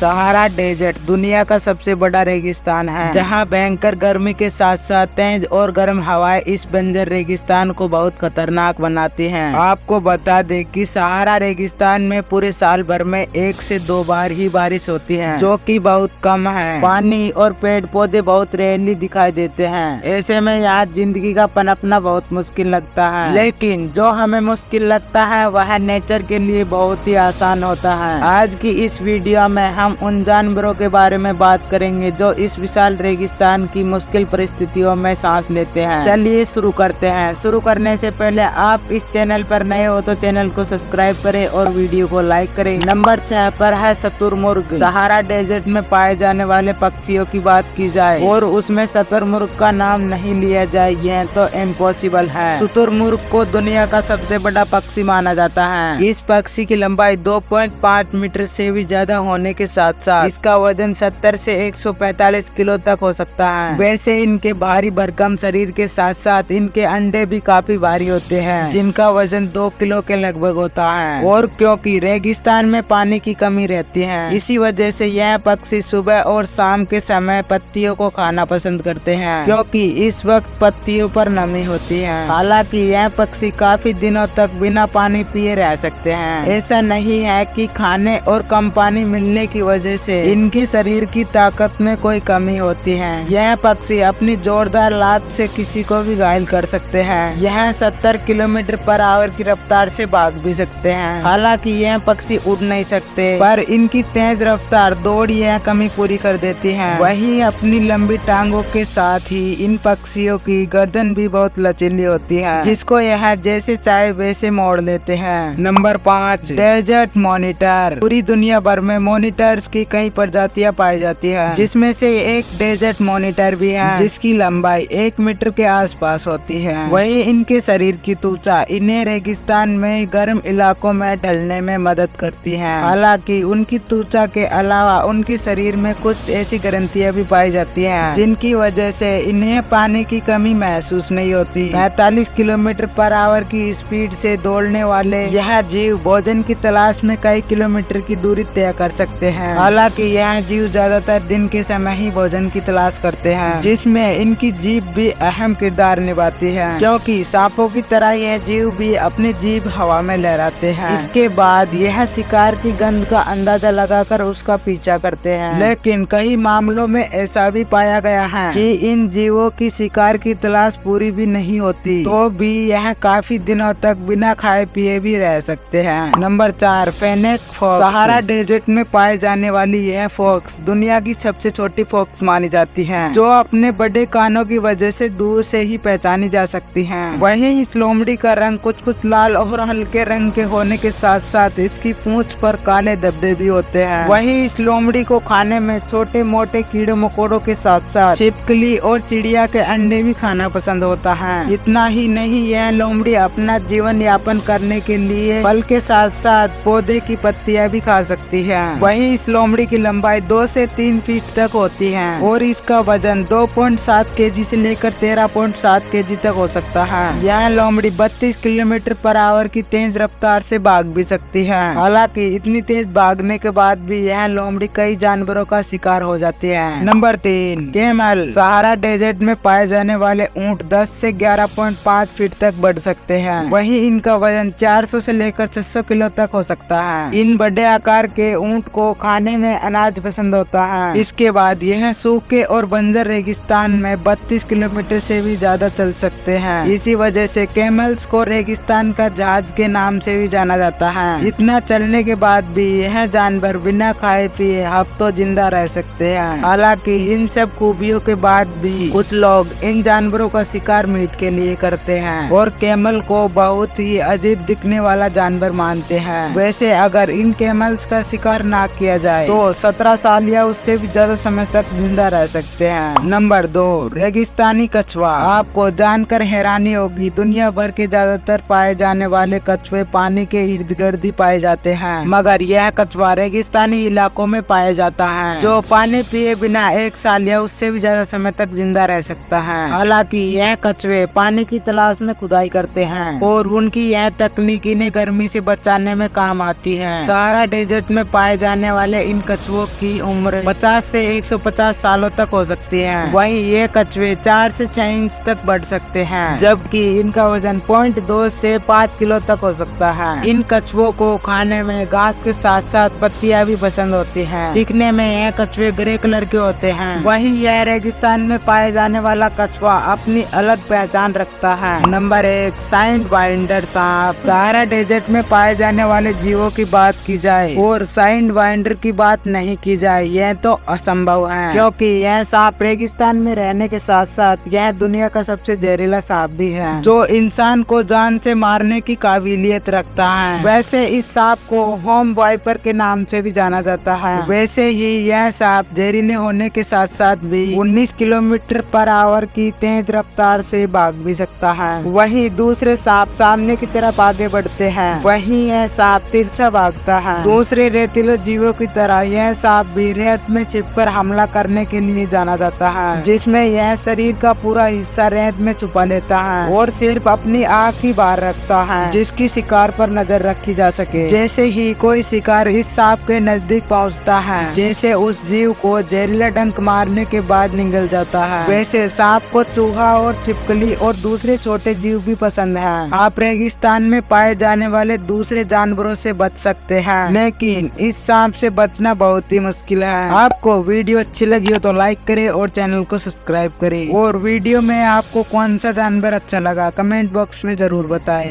Sahara desert दुनिया का सबसे बड़ा रेगिस्तान है, जहां भयंकर गर्मी के साथ साथ तेज और गर्म हवाएं इस बंजर रेगिस्तान को बहुत खतरनाक बनाती हैं। आपको बता दें कि सहारा रेगिस्तान में पूरे साल भर में 1 से 2 बार ही बारिश होती है, जो कि बहुत कम है। पानी और पेड़ पौधे बहुत रेयरली दिखाई देते हैं। ऐसे में यहाँ जिंदगी का पनपना बहुत मुश्किल लगता है, लेकिन जो हमें मुश्किल लगता है वह नेचर के लिए बहुत ही आसान होता है। आज की इस वीडियो में हम उन जानवरों के बारे में बात करेंगे जो इस विशाल रेगिस्तान की मुश्किल परिस्थितियों में सांस लेते हैं। चलिए शुरू करते हैं। शुरू करने से पहले आप इस चैनल पर नए हो तो चैनल को सब्सक्राइब करें और वीडियो को लाइक करें। नंबर 6 पर है शुतुरमुर्ग। सहारा डेजर्ट में पाए जाने वाले पक्षियों की बात की जाए और उसमें शुतुरमुर्ग का नाम नहीं लिया जाए यह तो इम्पॉसिबल है। शुतुरमुर्ग को दुनिया का सबसे बड़ा पक्षी माना जाता है। इस पक्षी की लंबाई 2.5 मीटर से भी ज्यादा होने के साथ साथ इसका वजन 70 से 145 किलो तक हो सकता है। वैसे इनके भारी भरकम शरीर के साथ साथ इनके अंडे भी काफी भारी होते हैं, जिनका वजन 2 किलो के लगभग होता है। और क्योंकि रेगिस्तान में पानी की कमी रहती है, इसी वजह से यह पक्षी सुबह और शाम के समय पत्तियों को खाना पसंद करते हैं, क्योंकि इस वक्त पत्तियों पर नमी होती है। हालांकि यह पक्षी काफी दिनों तक बिना पानी पिए रह सकते हैं। ऐसा नहीं है कि खाने और कम पानी मिलने की वजह से इनके शरीर की ताकत में कोई कमी होती है। यह पक्षी अपनी जोरदार लात से किसी को भी घायल कर सकते हैं। यह 70 किलोमीटर पर आवर की रफ्तार से भाग भी सकते हैं। हालांकि यह पक्षी उड़ नहीं सकते, पर इनकी तेज रफ्तार दौड़ यह कमी पूरी कर देती है। वहीं अपनी लंबी टांगों के साथ ही इन पक्षियों की गर्दन भी बहुत लचीली होती है, जिसको यह जैसे चाहे वैसे मोड़ लेते हैं। Number 5 desert monitor. पूरी दुनिया भर में मॉनिटर्स की कई प्रजातियां पाई जाती है, जिसमें से एक डेजर्ट मॉनिटर भी है, जिसकी लंबाई 1 मीटर के आसपास होती है। वही इनके शरीर की त्वचा इन्हें रेगिस्तान में गर्म इलाकों में ढलने में मदद करती है। हालांकि उनकी त्वचा के अलावा उनके शरीर में कुछ ऐसी ग्रंथियां भी पाई जाती हैं, जिनकी वजह से इन्हें पानी की कमी महसूस नहीं होती। 45 किलोमीटर पर आवर की स्पीड से दौड़ने वाले यह जीव भोजन की तलाश में कई किलोमीटर की दूरी तय कर सकते हैं। हालांकि यह जीव ज्यादातर दिन के समय ही भोजन की तलाश करते हैं, जिसमें इनकी जीभ भी अहम किरदार निभाती है, क्योंकि सांपों की तरह यह जीव भी अपनी जीभ हवा में लहराते हैं। इसके बाद यह शिकार की गंध का अंदाजा लगाकर उसका पीछा करते हैं। लेकिन कई मामलों में ऐसा भी पाया गया है कि इन जीवों की शिकार की तलाश पूरी भी नहीं होती, तो भी यह काफी दिनों तक बिना खाए पिए भी रह सकते हैं। Number 4 fennec fox. Sahara desert में पाए जाने वाली यह फॉक्स दुनिया की सबसे छोटी फॉक्स मानी जाती है, जो अपने बड़े कानों की वजह से दूर से ही पहचानी जा सकती है। वहीं इस लोमड़ी का रंग कुछ लाल और हल्के रंग के होने के साथ साथ इसकी पूंछ पर काले धब्बे भी होते हैं। वहीं इस लोमड़ी को खाने में छोटे मोटे कीड़े मकोड़ों के साथ साथ छिपकली और चिड़िया के अंडे भी खाना पसंद होता है। इतना ही नहीं, यह लोमड़ी अपना जीवन यापन करने के लिए फल के साथ साथ पौधे की पत्तियां भी खा सकती है। वहीं इस लोमड़ी की लंबाई 2 से 3 फीट तक होती है और इसका वजन 2.7 केजी से लेकर 13.7 केजी तक हो सकता है। यह लोमड़ी 32 किलोमीटर पर आवर की तेज रफ्तार से भाग भी सकती है। हालांकि इतनी तेज भागने के बाद भी यह लोमड़ी कई जानवरों का शिकार हो जाती है। Number 3 camel. सहारा डेजर्ट में पाए जाने वाले ऊंट 10 से 11.5 फीट तक बढ़ सकते हैं। वहीं इनका वजन 400 से लेकर 600 किलो तक हो सकता है। इन बड़े आकार के ऊंट को खाने में अनाज पसंद होता है। इसके बाद यह सूखे और बंजर रेगिस्तान में 32 किलोमीटर से भी ज्यादा चल सकते हैं। इसी वजह से कैमल्स को रेगिस्तान का जहाज के नाम से भी जाना जाता है। इतना चलने के बाद भी यह जानवर बिना खाए पिए हफ्तों जिंदा रह सकते हैं। हालांकि इन सब खूबियों के बाद भी कुछ लोग इन जानवरों का शिकार मीट के लिए करते हैं और कैमल को बहुत ही अजीब दिखने वाला जानवर मानते हैं। वैसे अगर इन कैमल्स का शिकार ना किया जाए तो 17 साल या उससे भी ज्यादा समय तक जिंदा रह सकते हैं। नंबर 2 रेगिस्तानी कछुआ। आपको जानकर हैरानी होगी, दुनिया भर के ज्यादातर पाए जाने वाले कछुए पानी के इर्द गिर्द ही पाए जाते हैं, मगर यह कछुआ रेगिस्तानी इलाकों में पाया जाता है, जो पानी पिए बिना 1 साल या उससे भी ज्यादा समय तक जिंदा रह सकता है। हालांकि यह कछुए पानी की तलाश में खुदाई करते हैं और उनकी यह तकनीक इन्हें गर्मी से बचाने में काम आती है। सहारा डेजर्ट में पाए जाने वाले वाले इन कछुओं की उम्र 50 से 150 सालों तक हो सकती है। वहीं ये कछुए 4 से 6 इंच तक बढ़ सकते हैं, जबकि इनका वजन 0.2 से 5 किलो तक हो सकता है। इन कछुओं को खाने में घास के साथ साथ पत्तियां भी पसंद होती हैं। दिखने में यह कछुए ग्रे कलर के होते हैं। वहीं यह रेगिस्तान में पाए जाने वाला कछुआ अपनी अलग पहचान रखता है। नंबर 1, साइड वाइंडर सांप। सहारा डेजर्ट में पाए जाने वाले जीवों की बात की जाए और साइड वाइंडर की बात नहीं की जाए, यह तो असंभव है, क्योंकि यह सांप रेगिस्तान में रहने के साथ साथ यह दुनिया का सबसे जहरीला सांप भी है, जो इंसान को जान से मारने की काबिलियत रखता है। वैसे इस सांप को होम वाइपर के नाम से भी जाना जाता है। वैसे ही यह सांप जहरीले होने के साथ साथ भी 19 किलोमीटर पर आवर की तेज रफ्तार से भाग भी सकता है। वहीं दूसरे सांप सामने की तरफ आगे बढ़ते हैं, वहीं यह सांप तिरछा भागता है। दूसरे रेतीले जीवों की तरह यह सांप भी रेत में छिपकर हमला करने के लिए जाना जाता है, जिसमें यह शरीर का पूरा हिस्सा रेत में छुपा लेता है और सिर्फ अपनी आँख ही बाहर रखता है, जिसकी शिकार पर नजर रखी जा सके। जैसे ही कोई शिकार इस सांप के नजदीक पहुंचता है, जैसे उस जीव को जहरीला डंक मारने के बाद निगल जाता है। वैसे सांप को चूहा और छिपकली और दूसरे छोटे जीव भी पसंद है। आप रेगिस्तान में पाए जाने वाले दूसरे जानवरों से बच सकते हैं, लेकिन इस सांप से बचना बहुत ही मुश्किल है। आपको वीडियो अच्छी लगी हो तो लाइक करें और चैनल को सब्सक्राइब करें। और वीडियो में आपको कौन सा जानवर अच्छा लगा कमेंट बॉक्स में जरूर बताएं।